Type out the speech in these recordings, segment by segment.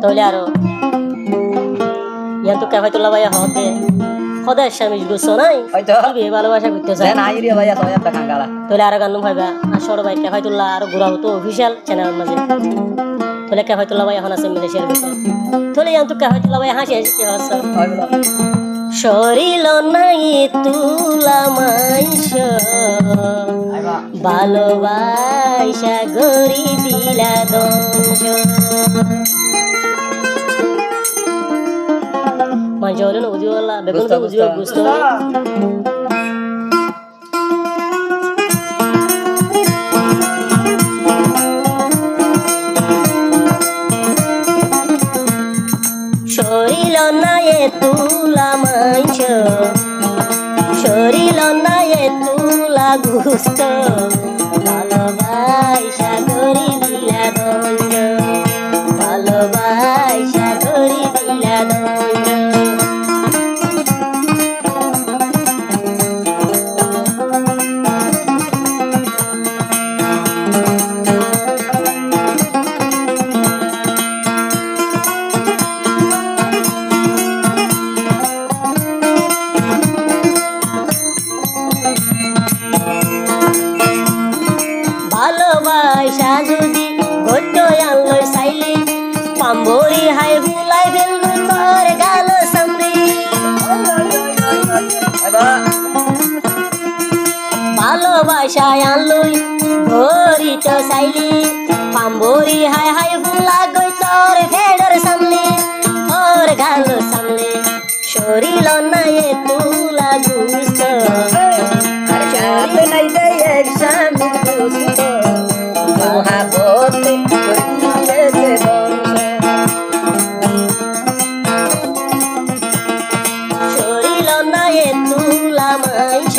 তাহলে আরো ইয়ান তো কাফাই তোলা ভাইয়া হতে হদায় স্বামী গুছো নাই হয়তো বিয়ে ভালোবাসা করতে চায় দেন আইরি ভাইয়া তো একটা কাঙ্গালা তাহলে আরো গান ভাইবা আসর ভাই কাফাই তোলা আরো ঘুরা হতো অফিসিয়াল চ্যানেল মাঝে তাহলে কাফাই তোলা ভাই এখন আছে মালয়েশিয়ার ভিতরে তাহলে ইয়ান তো কাফাই তোলা ভাই হাসি হাসি কি হচ্ছে শরীর নাই তুলা মাইশ ভালোবাসা গরি দিলা দঞ্জ মানুষ হলে না বুঝিও আল্লাহ বেগুন তো বুঝিও বুঝতে শরীর নাই তুলা মাইশ শরীর নাই তুলা গুস্ত ভালোবাসা গরি দিলা দঞ্জ ভালোবাসা গরি দিলা দঞ্জ ভালোবাসা যদি ঘট্ট আনলো চাইলে পাম্বরি হাই বুলাই ফেলবো তোর গাল সামনে ভালোবাসা আনলই ঘড়ি তো চাইলে পাম্বরি হাই হাই বুলা গই তোর ফেডার সামনে তোর গাল সামনে শরীর নাই তুলা গুস্ত নাই দে এক স্বামী গুস্ত মহাবতে করিলে দে শরীর নাই তুলা মাইশ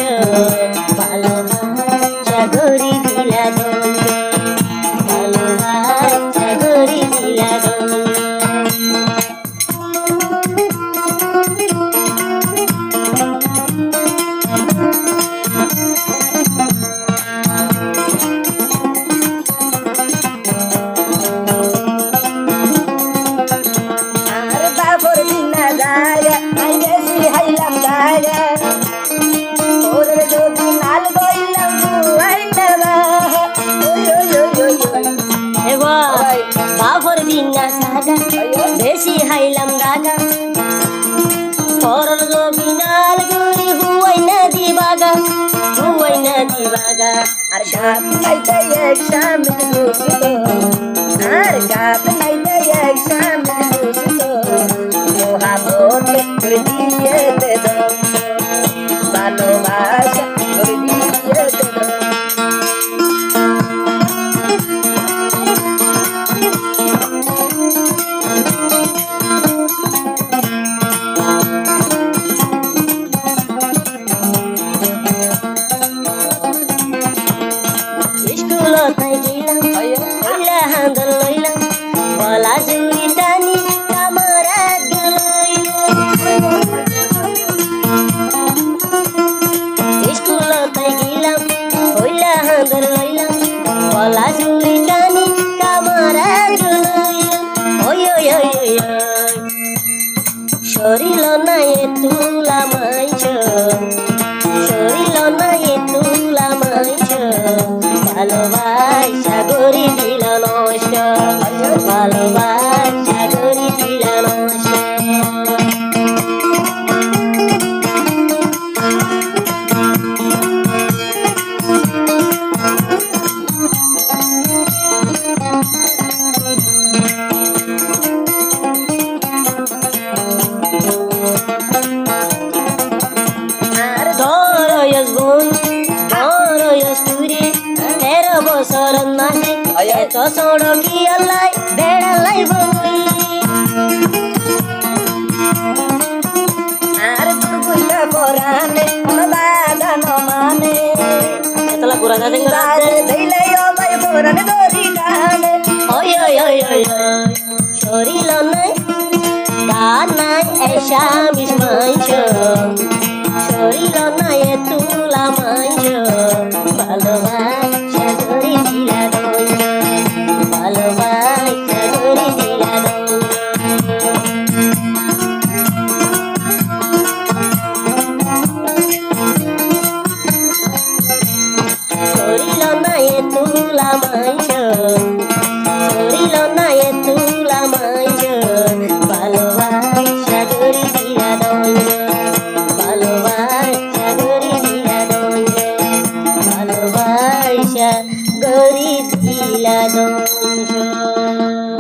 ভালোবাসা গরি দিলা দঞ্জ ভালোবাসা গরি দিলা দঞ্জ আর বাবর দিনা যায় আই বেশি হাইলাম যায় ওর যদি নাল গইলাম দুয়াই নেবা ওই ওই ওই ওই ওই এবার বাবর দিনা সাগা বেশি হাইলাম গাগা করল গোবিনাল গুরি হুয়াই না দিবাগা আর গাত নাইতে এক স্বামী গুস্ত আর গাত নাইতে এক স্বামী গুস্ত মহাবতে করে দিয়ে দে দঞ্জ ভালোবাসা করে দিয়ে দে দঞ্জ স্কুল তাই গেলাম হইলা হান্দল লইলাম বলা জুড়ি টানি কামরাত গলইলাম স্কুল তাই গেলাম হইলা হান্দল লইলাম বলা জুড়ি টানি কামরাত গলইলাম ওই ওই ওই ওই ওই শরীর নাই তুলা মাইশ শরীর নাই তুলা মাইশ ভালোবাসা গরি দিল নষ্ট ভালোবাসা গরি দিল নষ্ট আর ধরয়স বোন ধরয়স তুরে 13 বছর মাঝে এত সড়কি আল্লাই বেড়ালাই বই আর দুর্গুলা পরানে বাগান মানে এতলা পুরা দাদিং রাজ দিলে ও ভাই পরানে দরি টানে ওই ওই ওই ওই ওই শরীর নাই গান নাই এসা মিশ মাইশ শরীর নাই তুলা মাইশ ভালোবাসা গরি দিলা দঞ্জ ভালোবাসা গরি দিলা দঞ্জ শরীর না এ তুলা মাঞ্জ ভালোবাসা গরি দিলা দঞ্জ ভালোবাসা গরি দিলা দঞ্জ ভালোবাসা গরি দিলা দঞ্জ